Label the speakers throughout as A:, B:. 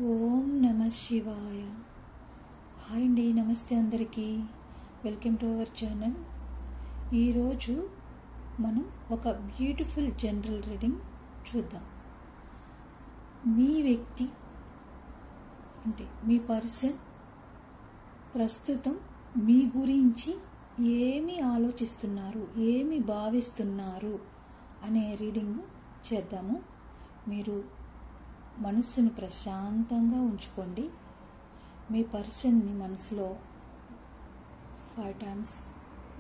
A: ఓం నమ శివాయ. హాయ్ అండి, నమస్తే అందరికీ. Welcome to our channel. ఈరోజు మనం ఒక బ్యూటిఫుల్ జనరల్ రీడింగ్ చూద్దాం. మీ వ్యక్తి అంటే మీ పర్సన్ ప్రస్తుతం మీ గురించి ఏమి ఆలోచిస్తున్నారు, ఏమి భావిస్తున్నారు అనే రీడింగ్ చేద్దాము. మీరు మనస్సును ప్రశాంతంగా ఉంచుకోండి. మీ పర్సన్ని మనసులో 5 times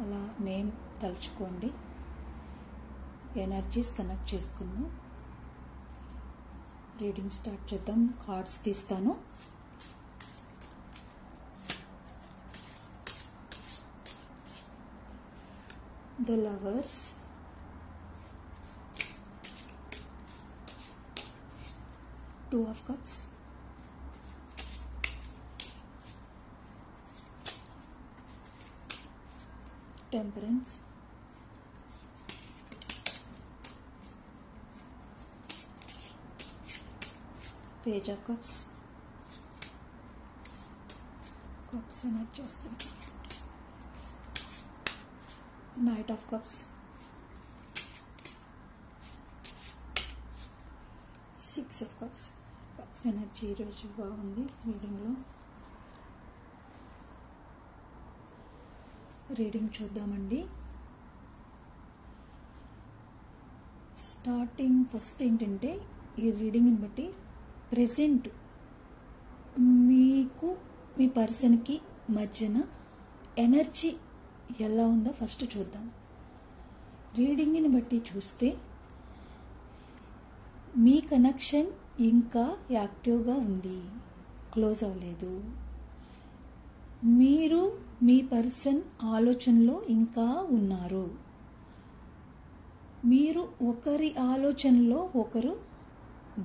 A: అలా నేమ్ తలుచుకోండి. ఎనర్జీస్ కనెక్ట్ చేసుకుందాం. రీడింగ్ స్టార్ట్ చేద్దాం. కార్డ్స్ తీస్తాను. The lovers, Two of Cups, Temperance, Page of Cups, Cups and adjusting, Knight of Cups, Six of Cups. Cups energy ఈరోజు బాగుంది. రీడింగ్ చూద్దామండి. స్టార్టింగ్ ఫస్ట్ ఏంటంటే, ఈ రీడింగ్ని బట్టి ప్రెజెంట్ మీకు మీ పర్సన్కి మధ్యన ఎనర్జీ ఎలా ఉందో ఫస్ట్ చూద్దాం. రీడింగ్ని బట్టి చూస్తే మీ కనెక్షన్ ఇంకా యాక్టివ్గా ఉంది, క్లోజ్ అవ్వలేదు. మీరు మీ పర్సన్ ఆలోచనలో ఇంకా ఉన్నారు. మీరు ఒకరి ఆలోచనలో ఒకరు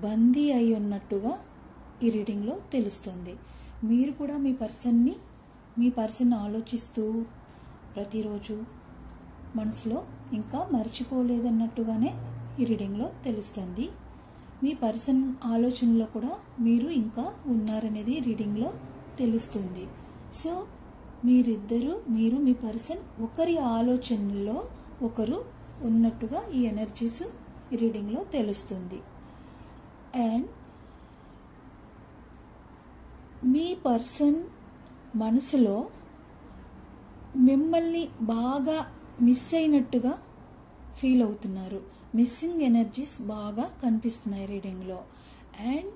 A: బందీ అయి ఉన్నట్టుగా ఈ రీడింగ్లో తెలుస్తుంది. మీరు కూడా మీ పర్సన్ ఆలోచిస్తూ ప్రతిరోజు మనసులో ఇంకా మర్చిపోలేదన్నట్టుగానే ఈ రీడింగ్లో తెలుస్తుంది. మీ పర్సన్ ఆలోచనలో కూడా మీరు ఇంకా ఉన్నారనేది రీడింగ్లో తెలుస్తుంది. సో మీరు మీ పర్సన్ ఒకరి ఆలోచనలో ఒకరు ఉన్నట్టుగా ఈ ఎనర్జీస్ ఈ రీడింగ్లో తెలుస్తుంది. అండ్ మీ పర్సన్ మనసులో మిమ్మల్ని బాగా మిస్ అయినట్టుగా ఫీల్ అవుతున్నారు. మిస్సింగ్ ఎనర్జీస్ బాగా కనిపిస్తున్నాయి రీడింగ్లో. అండ్